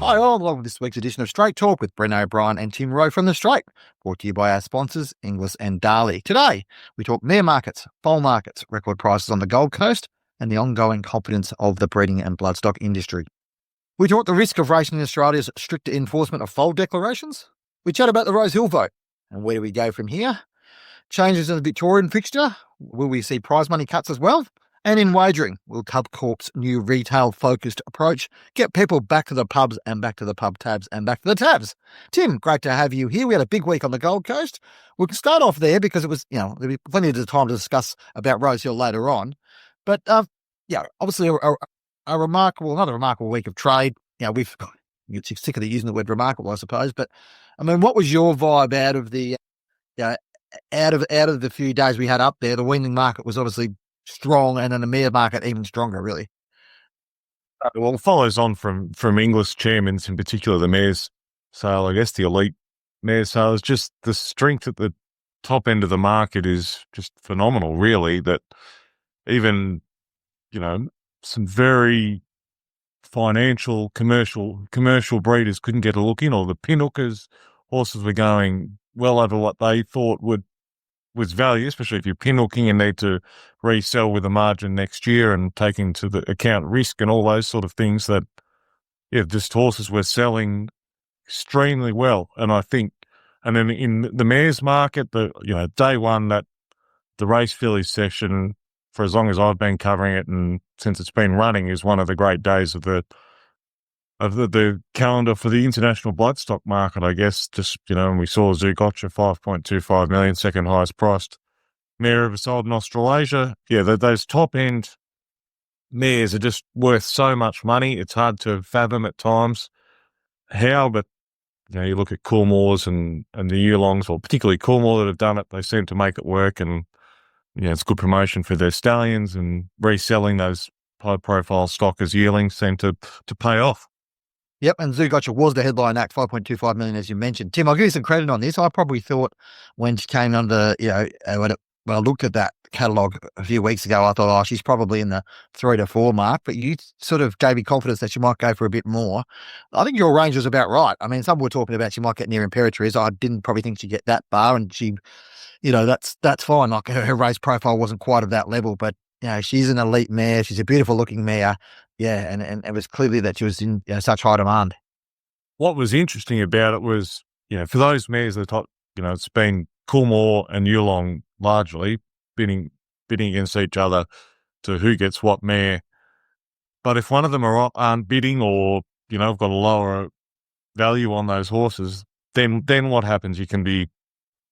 Hi all, welcome to this week's edition of Straight Talk with Brendan O'Brien and Tim Rowe from The Straight, brought to you by our sponsors, Inglis and Darley. Today, we talk mare markets, foal markets, record prices on the Gold Coast, and the ongoing confidence of the breeding and bloodstock industry. We talk the risk of racing in Australia's stricter enforcement of foal declarations. We chat about the Rosehill vote, and where do we go from here? Changes in the Victorian fixture, will we see prize money cuts as well? And in wagering, will Tabcorp's new retail-focused approach get people back to the pubs and back to the pub tabs and back to the tabs? Tim, great to have you here. We had a big week on the Gold Coast. We can start off there because it was, there'll be plenty of time to discuss about Rosehill later on. But, obviously a remarkable, another remarkable week of trade. We've got sick of using the word remarkable, I suppose. But, I mean, what was your vibe out of the, out of the few days we had up there? The weaning market was obviously strong, and then the mare market even stronger, really. Well, it follows on from English chairmans, in particular the mares sale. I guess the elite mare sale is just the strength at the top end of the market is just phenomenal, really, that even, some very financial, commercial breeders couldn't get a look in, or the pinhookers horses were going well over what they thought was value, especially if you're pinhooking and need to resell with a margin next year and take into the account risk and all those sort of things that, just horses were selling extremely well. And I think, and then in the mares market, day one, that the race filly session, for as long as I've been covering it and since it's been running, is one of the great days of the calendar for the international bloodstock market, I guess. Just, and we saw Zougotcha, 5.25 million, second highest priced mare ever sold in Australasia. Those top end mares are just worth so much money. It's hard to fathom at times how, but you look at Coolmores and the Yulongs, or particularly Coolmore that have done it, they seem to make it work, and it's good promotion for their stallions, and reselling those high profile stock as yearlings seem to pay off. Yep, and Zougotcha was the headline act, 5.25 million, as you mentioned. Tim, I'll give you some credit on this. I probably thought when she came under, when I looked at that catalogue a few weeks ago, I thought, she's probably in the 3 to 4 mark, but you sort of gave me confidence that she might go for a bit more. I think your range was about right. I mean, some were talking about she might get near Imperatriz. I didn't probably think she'd get that far, and she, that's fine. Like, her race profile wasn't quite of that level, but she's an elite mare. She's a beautiful looking mare. Yeah, and it was clearly that she was in such high demand. What was interesting about it was, for those mares that it's been Coolmore and Yulong largely bidding against each other to who gets what mare. But if one of them aren't bidding, or have got a lower value on those horses, then what happens? You can be,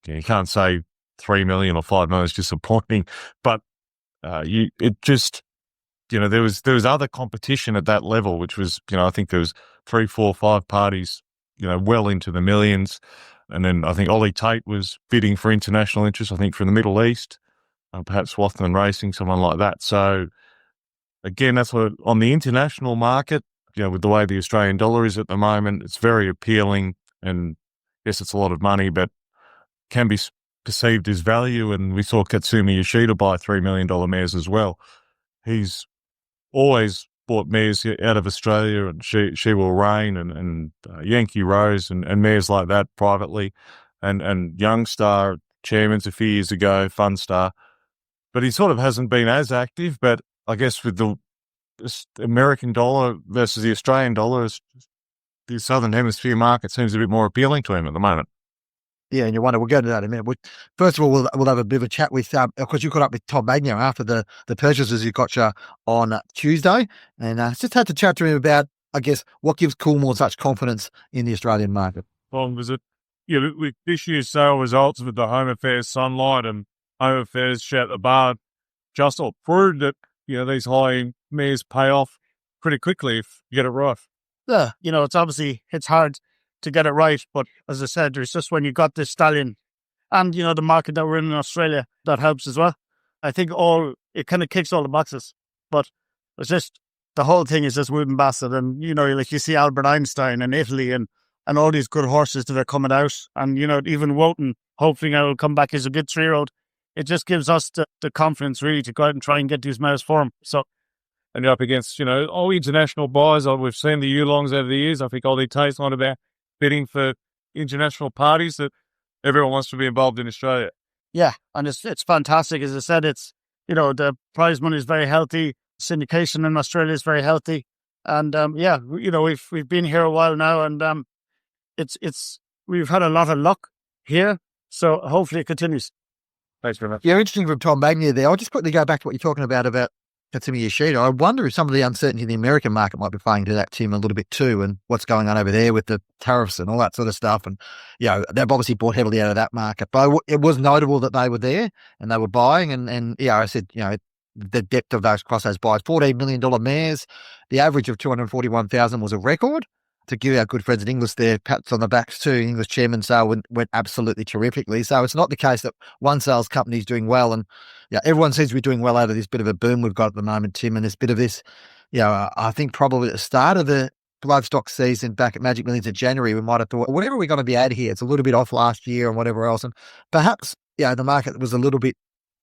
you can't say 3 million or 5 million is disappointing, but there was other competition at that level, which was, I think there was 3, 4, 5 parties, well into the millions. And then I think Ollie Tate was bidding for international interest, I think from the Middle East, perhaps Swarthmore Racing, someone like that. So again, that's what on the international market, with the way the Australian dollar is at the moment, it's very appealing, and yes, it's a lot of money, but can be perceived as value. And we saw Katsumi Yoshida buy $3 million mares as well. He's always bought mares out of Australia, and she will reign, and Yankee Rose and mares like that privately, and Youngstar chairman's a few years ago, Fun Star, but he sort of hasn't been as active. But I guess with the American dollar versus the Australian dollar, the Southern Hemisphere market seems a bit more appealing to him at the moment. Yeah, and you wonder, we'll go to that in a minute. First of all, we'll have a bit of a chat with, of course, you caught up with Tom Magno after the purchases you got on Tuesday, and just had to chat to him about, I guess, what gives Coolmore such confidence in the Australian market. Well, was it, with this year's sale results with the Home Affairs Sunlight and Home Affairs Shout the Bard, just all proved that, these high mares pay off pretty quickly if you get it right. Yeah, it's hard to get it right, but as I said, there's just when you got this stallion and the market that we're in Australia, that helps as well. I think it kind of kicks all the boxes, but it's just the whole thing is just Wooden Basset, and like you see Albert Einstein in Italy and all these good horses that are coming out, and even Wotan hopefully now will come back as a good 3-year-old. It just gives us the confidence really to go out and try and get these mares for him. So and you're up against, all international buyers. We've seen the Yulongs over the years. I think Ollie Tate's on about bidding for international parties that everyone wants to be involved in Australia. Yeah, and it's fantastic. As I said, it's, the prize money is very healthy. Syndication in Australia is very healthy. And we've been here a while now, and we've had a lot of luck here. So hopefully it continues. Thanks very much. Yeah, interesting from Tom Magnier there. I'll just quickly go back to what you're talking about Katsumi Yoshida. I wonder if some of the uncertainty in the American market might be playing to that, Tim, a little bit too, and what's going on over there with the tariffs and all that sort of stuff. And, they've obviously bought heavily out of that market. But it was notable that they were there and they were buying. And I said, the depth of across those buys, $14 million mares. The average of 241,000 was a record. To give our good friends in English their pats on the backs too, English chairman sale went absolutely terrifically. So it's not the case that one sales company is doing well, and everyone seems to be doing well out of this bit of a boom we've got at the moment, Tim, and this bit of this. I think probably at the start of the bloodstock season back at Magic Millions in January, we might have thought, whatever we're going to be at here, it's a little bit off last year and whatever else, and perhaps the market was a little bit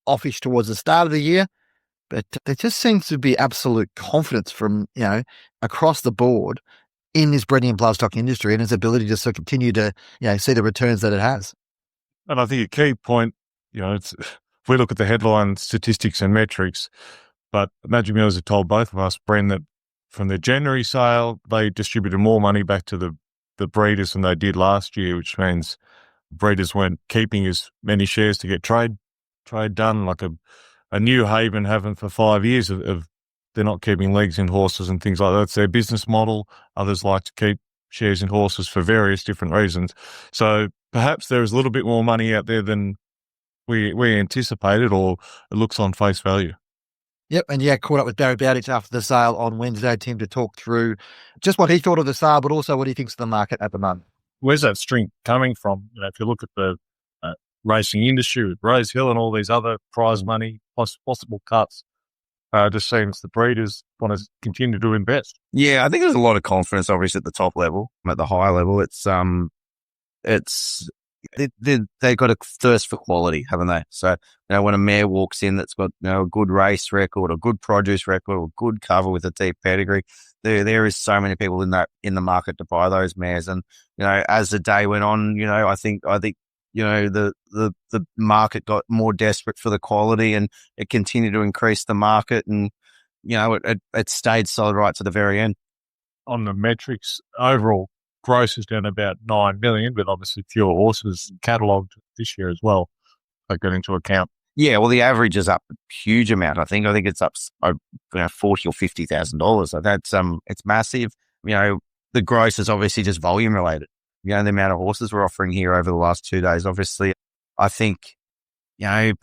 offish towards the start of the year, but there just seems to be absolute confidence from across the board in this breeding and bloodstock industry and its ability to sort of continue to, see the returns that it has. And I think a key point, if we look at the headline statistics and metrics, but Magic Millions have told both of us, Bren, that from the January sale, they distributed more money back to the breeders than they did last year, which means breeders weren't keeping as many shares to get trade done, like a New Haven haven't for 5 years of they're not keeping legs in horses and things like that. It's their business model. Others like to keep shares in horses for various different reasons. So perhaps there is a little bit more money out there than we anticipated, or it looks on face value. Yep, and caught up with Barry Bowditch after the sale on Wednesday, Tim, to talk through just what he thought of the sale, but also what he thinks of the market at the moment. Where's that strength coming from? If you look at the racing industry with Rosehill and all these other prize money, possible cuts, just seems the breeders want to continue to invest. Yeah, I think there's a lot of confidence, obviously, at the top level. At the high level, they've got a thirst for quality, haven't they? So, when a mare walks in that's got a good race record, or good produce record, or good cover with a deep pedigree, there is so many people in the market to buy those mares. And as the day went on, I think the market got more desperate for the quality, and it continued to increase the market, and it stayed solid right to the very end. On the metrics, overall gross is down about 9 million, but obviously fewer horses catalogued this year as well. Take that into account. Yeah, well, the average is up a huge amount. I think it's up $40,000 or $50,000. So that's it's massive. The gross is obviously just volume related. The amount of horses we're offering here over the last 2 days. Obviously, I think,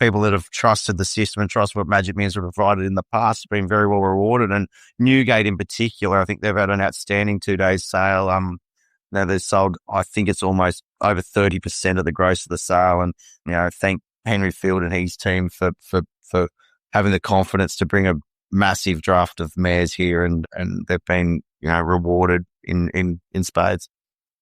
people that have trusted the system and trust what Magic Millions have provided in the past have been very well rewarded. And Newgate in particular, I think they've had an outstanding 2 days sale. They've sold, I think it's almost over 30% of the gross of the sale. And, thank Henry Field and his team for having the confidence to bring a massive draft of mares here, and they've been, rewarded in spades.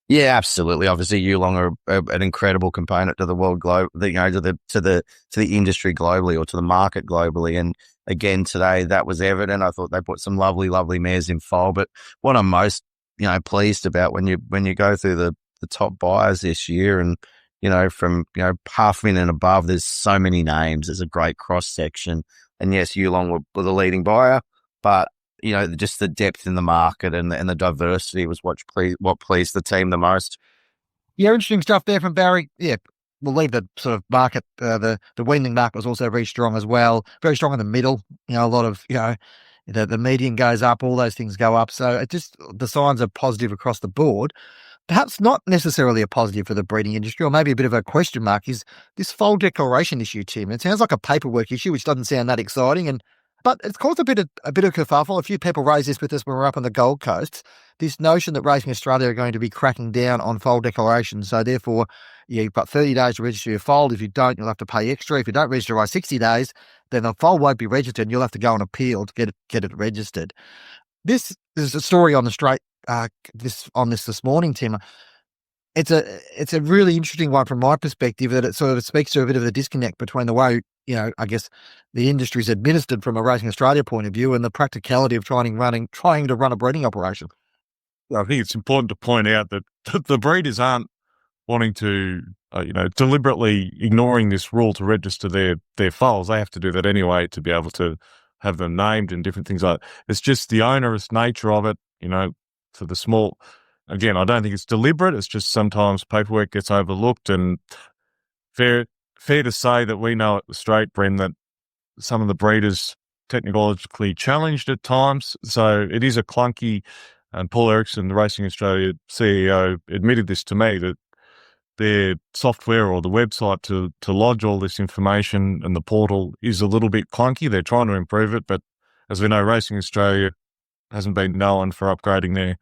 Yeah, absolutely. Obviously, Yulong are an incredible component to the world globe, to the industry globally, or to the market globally. And again, today that was evident. I thought they put some lovely, lovely mares in foal. But what I'm most, pleased about when you go through the top buyers this year, and from $500,000 and above, there's so many names. There's a great cross section, and yes, Yulong were the leading buyer, but just the depth in the market and the diversity was what pleased the team the most. Yeah, interesting stuff there from Barry. Yeah, we'll leave the sort of market. The weaning market was also very strong as well. Very strong in the middle. A lot of, the median goes up, all those things go up. So the signs are positive across the board. Perhaps not necessarily a positive for the breeding industry, or maybe a bit of a question mark, is this foal declaration issue, Tim. It sounds like a paperwork issue, which doesn't sound that exciting, but it's caused a bit of kerfuffle. A few people raised this with us when we were up on the Gold Coast. This notion that Racing Australia are going to be cracking down on foal declarations. So therefore, you've got 30 days to register your foal. If you don't, you'll have to pay extra. If you don't register by 60 days, then the foal won't be registered, and you'll have to go on appeal to get it registered. This is a story on the straight. This morning, Tim. It's a really interesting one from my perspective, that it sort of speaks to a bit of the disconnect between the way I guess the industry is administered from a Racing Australia point of view, and the practicality of trying to run a breeding operation. I think it's important to point out that the breeders aren't wanting to, deliberately ignoring this rule to register their foals. They have to do that anyway to be able to have them named and different things like that. It's just the onerous nature of it, for the small. Again, I don't think it's deliberate. It's just sometimes paperwork gets overlooked, and fair to say that we know at the straight, Bren, that some of the breeders technologically challenged at times. So it is a clunky, and Paul Erickson, the Racing Australia CEO, admitted this to me, that their software or the website to lodge all this information and the portal is a little bit clunky. They're trying to improve it, but as we know, Racing Australia hasn't been known for upgrading their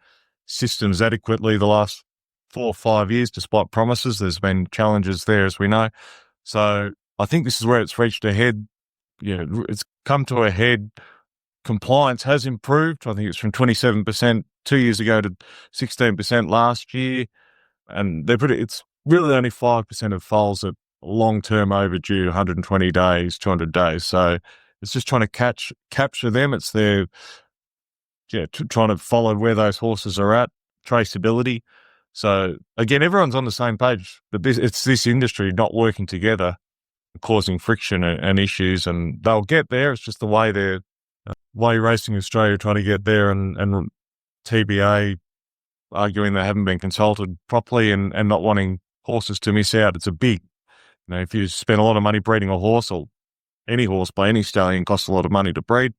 systems adequately the last 4 or 5 years, despite promises. There's been challenges there, as we know. So I think this is where it's reached a head. It's come to a head. Compliance has improved. I think it's from 27% 2 years ago to 16% last year. And it's really only 5% of foals that are long-term overdue, 120 days, 200 days. So it's just trying to capture them. It's trying to follow where those horses are at, traceability. So again, everyone's on the same page, but it's this industry not working together, causing friction and issues, and they'll get there. It's just the way Racing Australia trying to get there, and TBA arguing they haven't been consulted properly and not wanting horses to miss out. It's a big, if you spend a lot of money breeding a horse, or any horse by any stallion costs a lot of money to breed.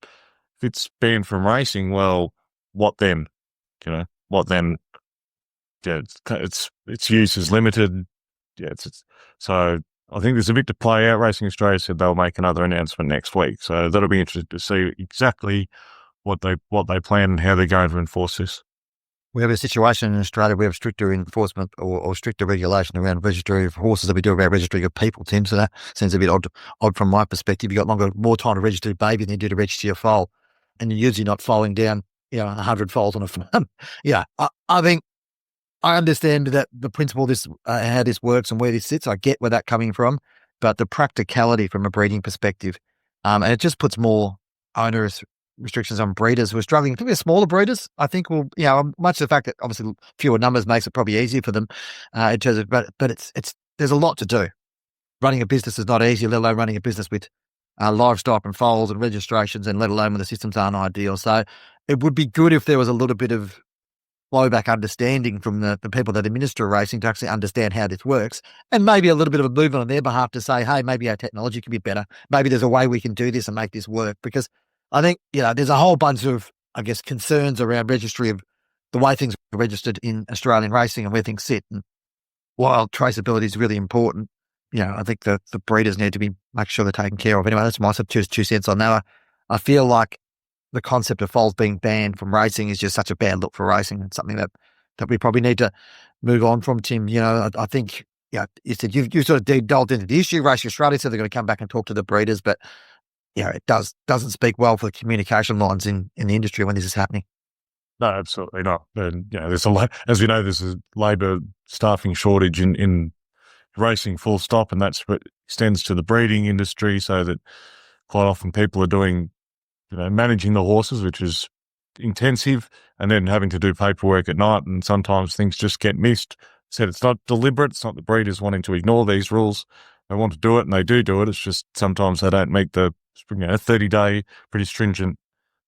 If it's banned from racing, well, what then? What then? Yeah, its use is limited. Yeah, so I think there's a bit to play out. Racing Australia said they'll make another announcement next week, so that'll be interesting to see exactly what they plan and how they're going to enforce this. We have a situation in Australia. We have stricter enforcement or stricter regulation around registry of horses than we do about registering of people, Tim. So that seems a bit odd from my perspective. You've got more time to register a baby than you do to register your foal, and you're usually not foaling down 100 foals on a farm. I think I understand that the principle, how this works and where this sits. I get where that's coming from, but the practicality from a breeding perspective, and it just puts more onerous restrictions on breeders who are struggling, particularly smaller breeders. I think much of the fact that obviously fewer numbers makes it probably easier for them in terms of, but there's a lot to do. Running a business is not easy, let alone running a business with livestock and foals and registrations, and let alone when the systems aren't ideal. So it would be good if there was a little bit of flowback understanding from the people that administer racing to actually understand how this works, and maybe a little bit of a movement on their behalf to say, hey, maybe our technology can be better. Maybe there's a way we can do this and make this work, because I think, there's a whole bunch of, concerns around registry of the way things are registered in Australian racing and where things sit. And while traceability is really important, I think the breeders need to make sure they're taken care of. Anyway, that's my 2 cents on that. I feel like the concept of foals being banned from racing is just such a bad look for racing. It's something that we probably need to move on from, Tim. I think, you said you sort of delved into the issue. Racing Australia said they're going to come back and talk to the breeders, but it doesn't speak well for the communication lines in the industry when this is happening. No, absolutely not. And there's as we know, there's a labour staffing shortage in racing, full stop, and that's what extends to the breeding industry. So that quite often people are doing, managing the horses, which is intensive, and then having to do paperwork at night, and sometimes things just get missed. Said it's not deliberate. It's not the breeders wanting to ignore these rules. They want to do it, and they do it. It's just sometimes they don't meet the 30-day, pretty stringent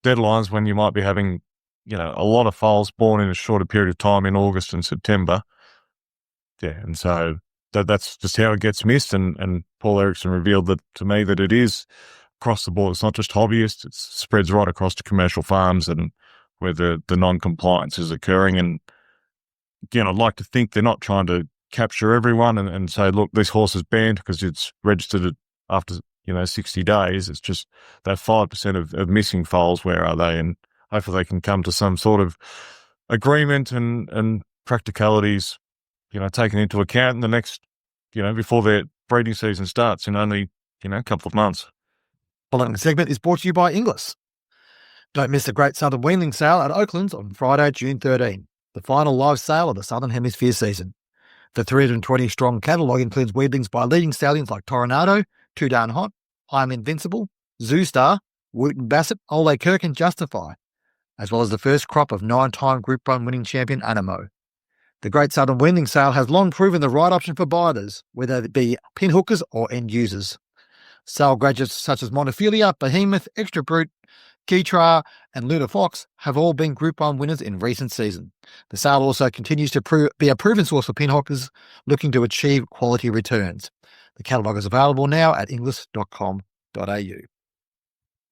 deadlines when you might be having, a lot of foals born in a shorter period of time in August and September. Yeah, and so that's just how it gets missed. And Paul Erickson revealed that to me that it is across the board. It's not just hobbyists. It spreads right across to commercial farms and where the non-compliance is occurring. And again, I'd like to think they're not trying to capture everyone and say, look, this horse is banned because it's registered after 60 days. It's just that 5% of missing foals. Where are they? And hopefully they can come to some sort of agreement and practicalities, taken into account in the next, before their breeding season starts in only, a couple of months. Following segment is brought to you by Inglis. Don't miss the Great Southern Weanling Sale at Oaklands on Friday, June 13, the final live sale of the Southern Hemisphere season. The 320-strong catalogue includes weanlings by leading stallions like Toronado, Too Darn Hot, I'm Invincible, Zoostar, Wooten Bassett, Ole Kirk and Justify, as well as the first crop of 9-time Group 1 winning champion Animo. The Great Southern Weaning Sale has long proven the right option for buyers, whether it be pinhookers or end users. Sale graduates such as Montefilia, Behemoth, Extra Brute, Keitra and Luna Fox have all been Group 1 winners in recent season. The sale also continues to be a proven source for pinhookers looking to achieve quality returns. The catalogue is available now at inglis.com.au.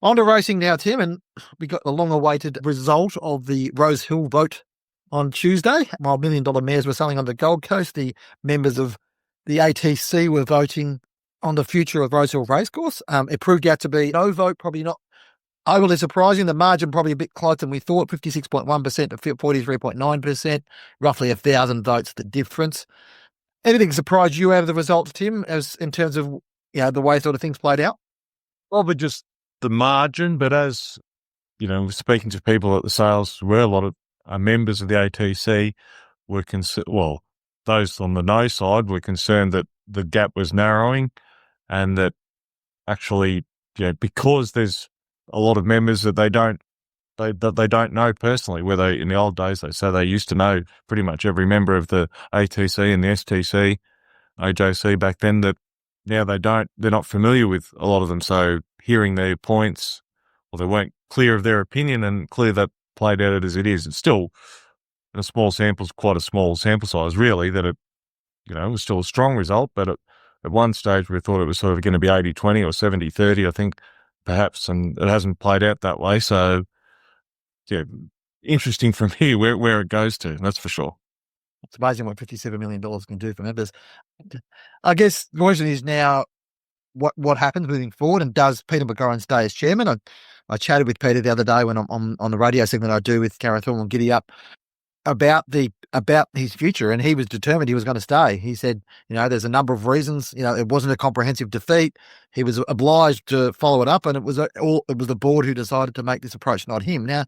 On to racing now, Tim, and we got the long-awaited result of the Rosehill vote on Tuesday. While $1 million mares were selling on the Gold Coast, the members of the ATC were voting on the future of Rosehill Racecourse. It proved out to be no vote, probably not overly surprising. The margin probably a bit closer than we thought, 56.1% to 43.9%, roughly 1,000 votes the difference. Anything surprised you out of the results, Tim, as in terms of the way sort of things played out? Probably just the margin, but as speaking to people at the sales, were a lot of members of the ATC were those on the no side were concerned that the gap was narrowing, and that actually, because there's a lot of members that they don't know personally, where they in the old days they say they used to know pretty much every member of the ATC and the STC, AJC back then, that now they're not familiar with a lot of them. So hearing their points, or they weren't clear of their opinion, and clear that played out as it is. It's still in a small sample, quite a small sample size really, that it was still a strong result, but at one stage we thought it was sort of going to be 80-20 or 70-30, I think, perhaps, and it hasn't played out that way. So, interesting from here where it goes to, that's for sure. It's amazing what $57 million can do for members. I guess the question is now what happens moving forward, and does Peter McGorran stay as chairman? I chatted with Peter the other day when I'm on the radio segment I do with Gareth Hall and Giddy Up about his future, and he was determined he was going to stay. He said, there's a number of reasons. It wasn't a comprehensive defeat. He was obliged to follow it up, and it was the board who decided to make this approach, not him. Now,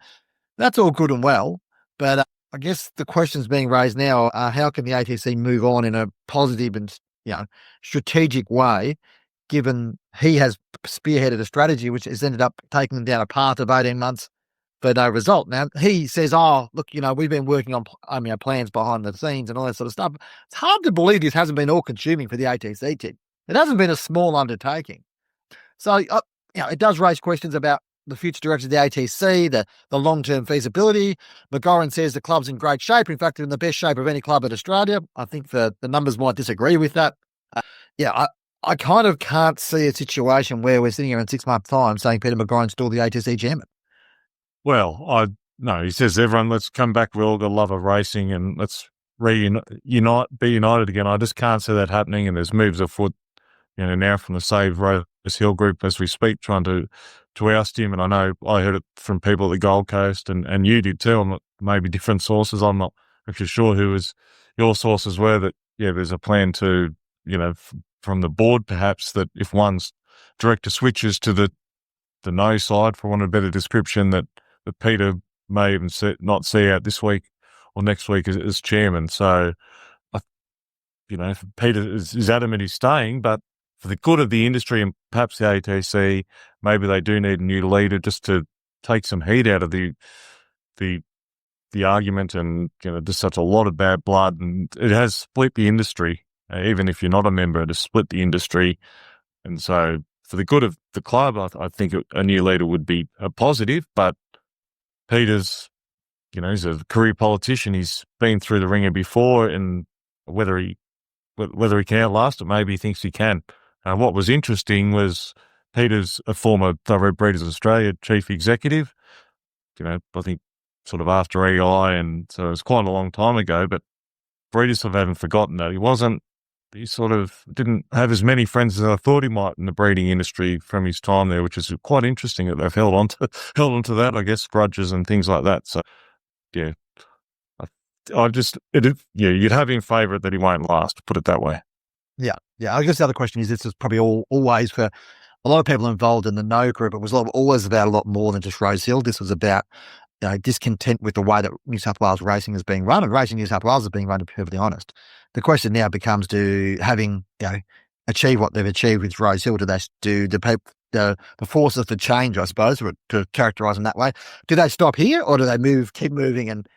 that's all good and well, but I guess the questions being raised now are how can the ATC move on in a positive and strategic way, given he has spearheaded a strategy which has ended up taking them down a path of 18 months for no result. Now, he says, look, we've been working on plans behind the scenes and all that sort of stuff. It's hard to believe this hasn't been all-consuming for the ATC team. It hasn't been a small undertaking. So, it does raise questions about the future direction of the ATC, the long-term feasibility. McGorran says the club's in great shape. In fact, they're in the best shape of any club in Australia. I think the numbers might disagree with that. I kind of can't see a situation where we're sitting here in 6 months' time saying Peter McGorran's still the ATC chairman. Well, no, he says, everyone, let's come back. We all got a love of racing and let's be united again. I just can't see that happening. And there's moves afoot, now from the Save Rosehill group as we speak, trying to oust him. And I know I heard it from people at the Gold Coast, and you did too. Maybe different sources. I'm not actually sure who your sources were, that, there's a plan to, from the board perhaps, that if one's director switches to the no side, for want of a better description, that Peter may even not see out this week or next week as chairman. So, Peter is adamant he's staying, but for the good of the industry and perhaps the ATC, maybe they do need a new leader just to take some heat out of the argument. And, there's such a lot of bad blood, and it has split the industry. Even if you're not a member, it has split the industry. And so for the good of the club, I think a new leader would be a positive, but Peter's, he's a career politician. He's been through the ringer before, and whether he can outlast it, maybe he thinks he can. What was interesting was Peter's a former Thoroughbred Breeders Australia chief executive, I think sort of after EI, and so it was quite a long time ago, but breeders haven't forgotten that. He sort of didn't have as many friends as I thought he might in the breeding industry from his time there, which is quite interesting that they've held on to that, I guess, grudges and things like that. So, you'd have him favourite that he won't last, put it that way. Yeah. I guess the other question is, this is probably always for a lot of people involved in the no group. It was always about a lot more than just Rosehill. This was about discontent with the way that New South Wales racing is being run, and racing New South Wales is being run, to be perfectly honest. The question now becomes, having achieved what they've achieved with Rosehill, do the the forces for change, I suppose, to characterise them that way. Do they stop here, or do they keep moving and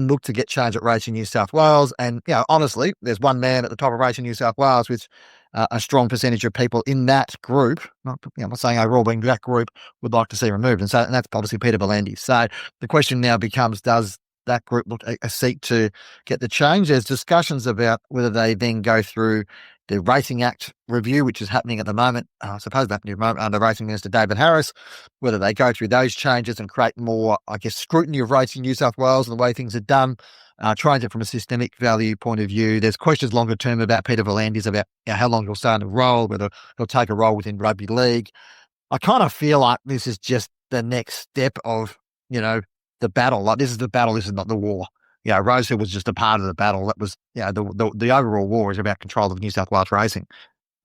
look to get change at Racing New South Wales? And honestly, there's one man at the top of Racing New South Wales with a strong percentage of people in that group. I'm not saying overall, being that group would like to see removed, and that's obviously Peter V'landys. So the question now becomes: does that group look a seek to get the change? There's discussions about whether they then go through the Racing Act review, which is happening at the moment, I suppose happening at the moment under Racing Minister David Harris, whether they go through those changes and create more, scrutiny of Racing New South Wales and the way things are done, trying it from a systemic value point of view. There's questions longer term about Peter V'landys, about how long he'll stay in a role, whether he'll take a role within rugby league. I kind of feel like this is just the next step of, the battle. Like, this is the battle, this is not the war. Rosehill was just a part of the battle. That was, the overall war is about control of New South Wales racing.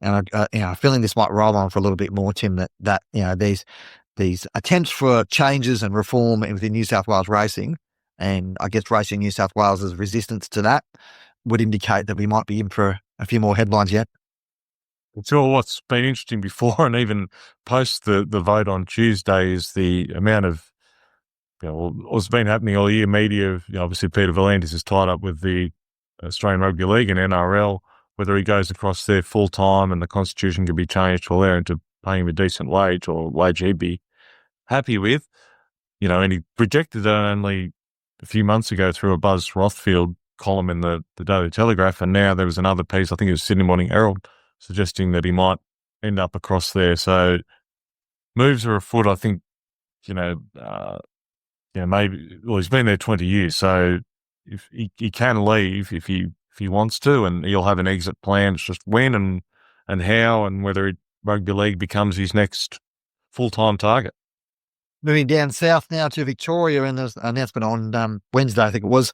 And feeling this might roll on for a little bit more, Tim, that these attempts for changes and reform within New South Wales racing, and I guess Racing New South Wales' resistance to that, would indicate that we might be in for a few more headlines yet. Sure. What's been interesting before and even post the vote on Tuesday is the amount of, what's been happening all year. Media, obviously Peter V'landys is tied up with the Australian Rugby League and NRL, whether he goes across there full time and the constitution can be changed to allow him to pay him a decent wage or wage he'd be happy with. And he rejected it only a few months ago through a Buzz Rothfield column in the Daily Telegraph. And now there was another piece, I think it was Sydney Morning Herald, suggesting that he might end up across there. So moves are afoot. I think, maybe, well, he's been there 20 years. So if he can leave if he wants to, and he'll have an exit plan. It's just when and how and whether rugby league becomes his next full-time target. Moving down south now to Victoria, and there's an announcement on Wednesday, I think it was,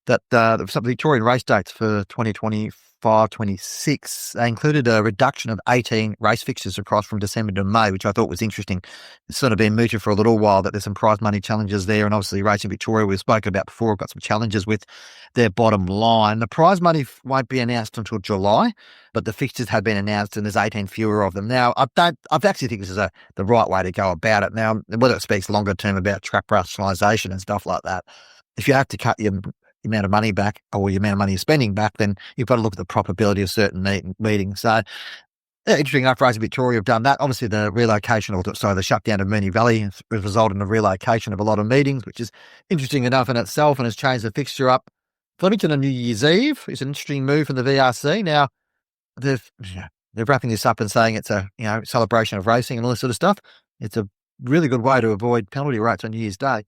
that some Victorian race dates for 2025-26. They included a reduction of 18 race fixtures across from December to May, which I thought was interesting. It's sort of been mooted for a little while that there's some prize money challenges there, and obviously Racing Victoria, we've spoken about before, have got some challenges with their bottom line. The prize money won't be announced until July, but the fixtures have been announced, and there's 18 fewer of them. Now, I actually think this is the right way to go about it. Now, whether it speaks longer term about track rationalisation and stuff like that, if you have to cut your amount of money back or the amount of money you're spending back, then you've got to look at the probability of certain meetings. So, interesting enough, Racing Victoria have done that. Obviously, the the shutdown of Moonee Valley has resulted in the relocation of a lot of meetings, which is interesting enough in itself and has changed the fixture up. Flemington on New Year's Eve is an interesting move from the VRC. Now, they're wrapping this up and saying it's a celebration of racing and all this sort of stuff. It's a really good way to avoid penalty rates on New Year's Day.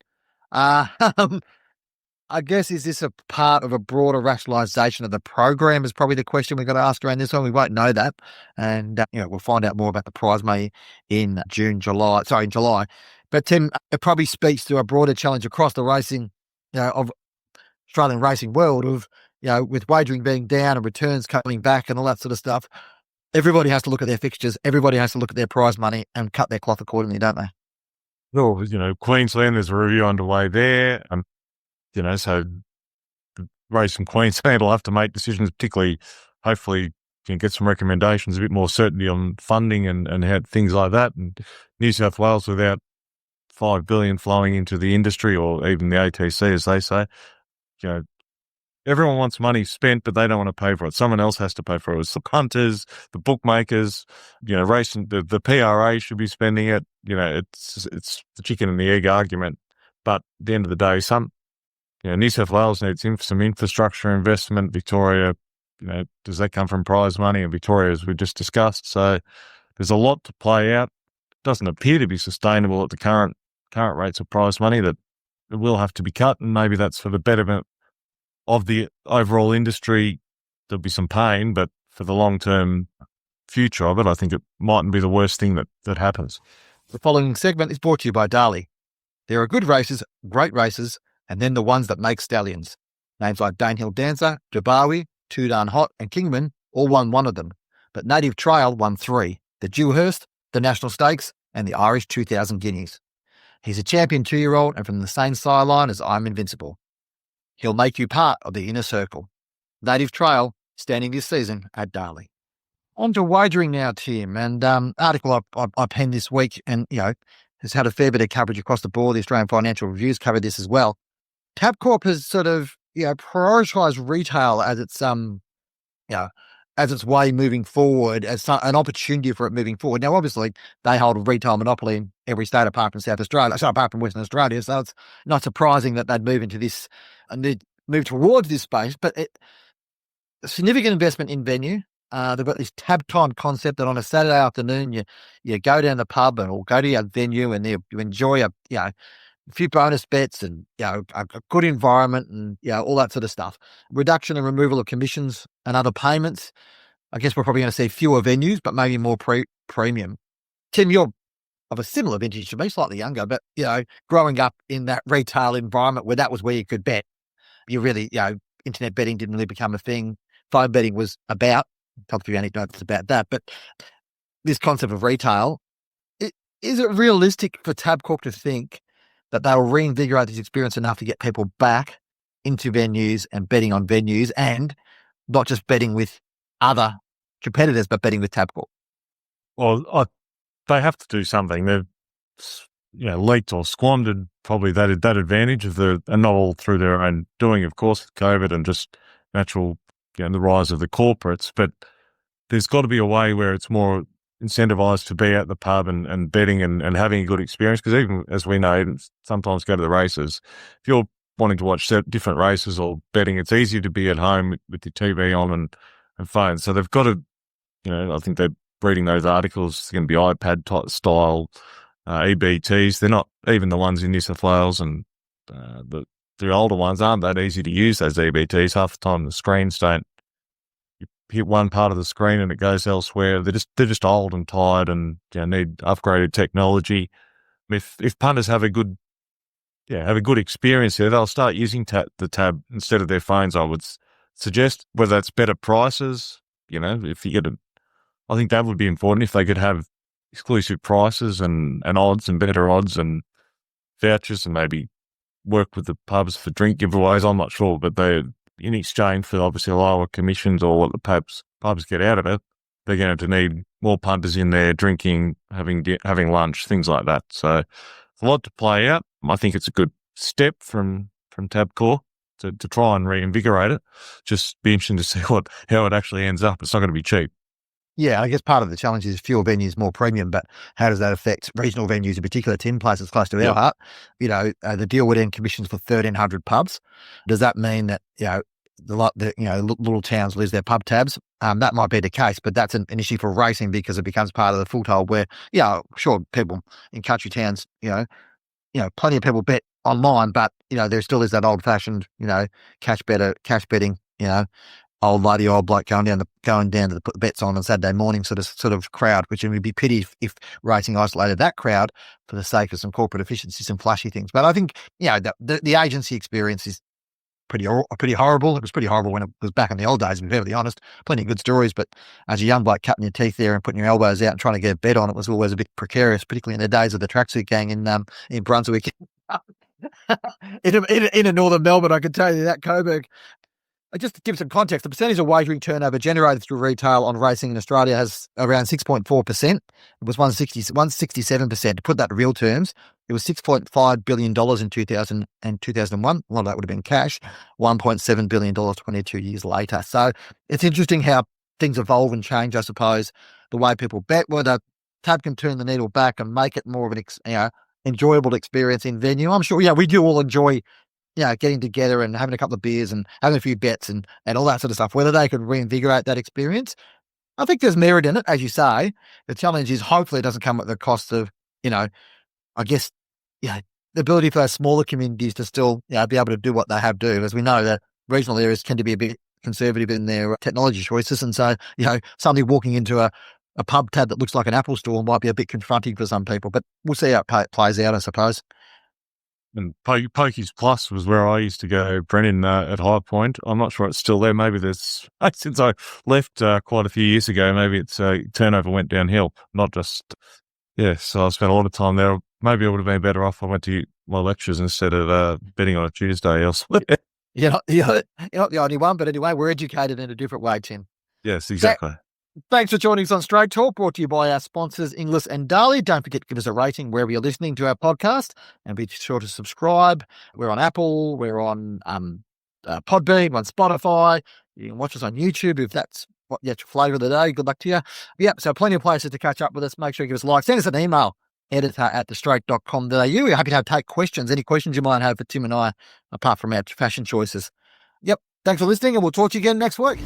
I guess, is this a part of a broader rationalisation of the program is probably the question we've got to ask around this one. We won't know that. And, we'll find out more about the prize money in July. But, Tim, it probably speaks to a broader challenge across the racing, of Australian racing world of, with wagering being down and returns coming back and all that sort of stuff. Everybody has to look at their fixtures. Everybody has to look at their prize money and cut their cloth accordingly, don't they? Well, Queensland, there's a review underway there. So Racing Queensland will have to make decisions, particularly, hopefully, can get some recommendations, a bit more certainty on funding and how things like that. And New South Wales, without $5 billion flowing into the industry or even the ATC, as they say, everyone wants money spent, but they don't want to pay for it. Someone else has to pay for it. It's the punters, the bookmakers, racing, the PRA should be spending it. It's the chicken and the egg argument. But at the end of the day, New South Wales needs some infrastructure investment. Victoria, does that come from prize money? And Victoria, as we just discussed. So there's a lot to play out. It doesn't appear to be sustainable at the current rates of prize money, that it will have to be cut. And maybe that's for the betterment of the overall industry. There'll be some pain, but for the long-term future of it, I think it mightn't be the worst thing that happens. The following segment is brought to you by Darley. There are good races, great races, and then the ones that make stallions. Names like Danehill Dancer, Jabawi, Toodarn Hot and Kingman all won one of them, but Native Trail won 3, the Dewhurst, the National Stakes and the Irish 2000 Guineas. He's a champion 2-year-old and from the same sideline as I'm Invincible. He'll make you part of the inner circle. Native Trail, standing this season at Darley. On to wagering now, Tim. And article I penned this week, and has had a fair bit of coverage across the board. The Australian Financial Review's covered this as well. Tabcorp has sort of prioritised retail as its as its way moving forward, as an opportunity for it moving forward. Now, obviously, they hold a retail monopoly in every state apart from South Australia, apart from Western Australia. So it's not surprising that they'd move into this and they'd move towards this space. But a significant investment in venue. They've got this tab time concept that on a Saturday afternoon, you go down the pub or go to your venue and you enjoy a few bonus bets and a good environment and all that sort of stuff. Reduction and removal of commissions and other payments. I guess we're probably going to see fewer venues, but maybe more premium. Tim, you're of a similar vintage to me, slightly younger, but growing up in that retail environment where that was where you could bet, you really internet betting didn't really become a thing. Phone betting was about. Tell a few anecdotes about that, but this concept of retail, is it realistic for Tabcorp to think that they'll reinvigorate this experience enough to get people back into venues and betting on venues, and not just betting with other competitors, but betting with Tabcorp? Well, they have to do something. They've leaked or squandered probably that advantage of and not all through their own doing, of course, with COVID and just natural, the rise of the corporates. But there's got to be a way where it's more incentivized to be at the pub and betting and having a good experience. Because even as we know, sometimes go to the races. If you're wanting to watch different races or betting, it's easier to be at home with your TV on and phone. So they've got to, I think they're reading those articles. It's going to be iPad style EBTs. They're not even the ones in New South Wales, and the older ones aren't that easy to use, those EBTs. Half the time the screens don't. You hit one part of the screen and it goes elsewhere. They're just old and tired and need upgraded technology. If punters have a good experience here, they'll start using the tab instead of their phones, I would suggest, whether that's better prices. If you get I think that would be important if they could have exclusive prices and odds and better odds and vouchers, and maybe work with the pubs for drink giveaways. I'm not sure, but they, in exchange for obviously lower commissions or what the pubs get out of it, they're going to need more punters in there drinking, having lunch, things like that. So it's a lot to play out. I think it's a good step from Tabcorp to try and reinvigorate it. Just be interesting to see how it actually ends up. It's not going to be cheap. Yeah, I guess part of the challenge is fewer venues, more premium, but how does that affect regional venues in particular? Tim, places close to our heart. The deal would end commissions for 1,300 pubs. Does that mean that, little towns lose their pub tabs? That might be the case, but that's an issue for racing because it becomes part of the foothold where, sure, people in country towns, plenty of people bet online, but, there still is that old-fashioned, cash betting, old lady, old bloke going down to put the bets on Saturday morning sort of crowd, which would be pity if racing isolated that crowd for the sake of some corporate efficiencies and flashy things. But I think the agency experience is pretty horrible. It was pretty horrible when it was back in the old days, to be perfectly honest. Plenty of good stories, but as a young bloke cutting your teeth there and putting your elbows out and trying to get a bet on, it was always a bit precarious, particularly in the days of the tracksuit gang in Brunswick. in northern Melbourne, I can tell you that, Coburg. Just to give some context, the percentage of wagering turnover generated through retail on racing in Australia has around 6.4%. It was 167%. To put that in real terms, it was $6.5 billion in 2000 and 2001. A lot of that would have been cash. $1.7 billion 22 years later. So it's interesting how things evolve and change, I suppose, the way people bet, whether Tab can turn the needle back and make it more of an enjoyable experience in venue. I'm sure, we do all enjoy getting together and having a couple of beers and having a few bets and all that sort of stuff, whether they could reinvigorate that experience. I think there's merit in it, as you say. The challenge is hopefully it doesn't come at the cost of, the ability for those smaller communities to still, be able to do what they have to do. As we know, that regional areas tend to be a bit conservative in their technology choices. And so, somebody walking into a pub tab that looks like an Apple store might be a bit confronting for some people, but we'll see how it plays out, I suppose. And Pokies Plus was where I used to go, Brennan, at High Point. I'm not sure it's still there. Maybe there's, since I left quite a few years ago, maybe it's turnover went downhill. Not just, so I spent a lot of time there. Maybe I would have been better off. I went to my lectures instead of betting on a Tuesday elsewhere. You're not the only one, but anyway, we're educated in a different way, Tim. Yes, exactly. Thanks for joining us on Straight Talk, brought to you by our sponsors, Inglis and Darley. Don't forget to give us a rating wherever you're listening to our podcast, and be sure to subscribe. We're on Apple, we're on Podbean, we're on Spotify. You can watch us on YouTube if that's what your flavour of the day. Good luck to you. Yep, so plenty of places to catch up with us. Make sure you give us a like. Send us an email, editor@thestraight.com.au. We're happy to take questions, any questions you might have for Tim and I, apart from our fashion choices. Yep, thanks for listening, and we'll talk to you again next week.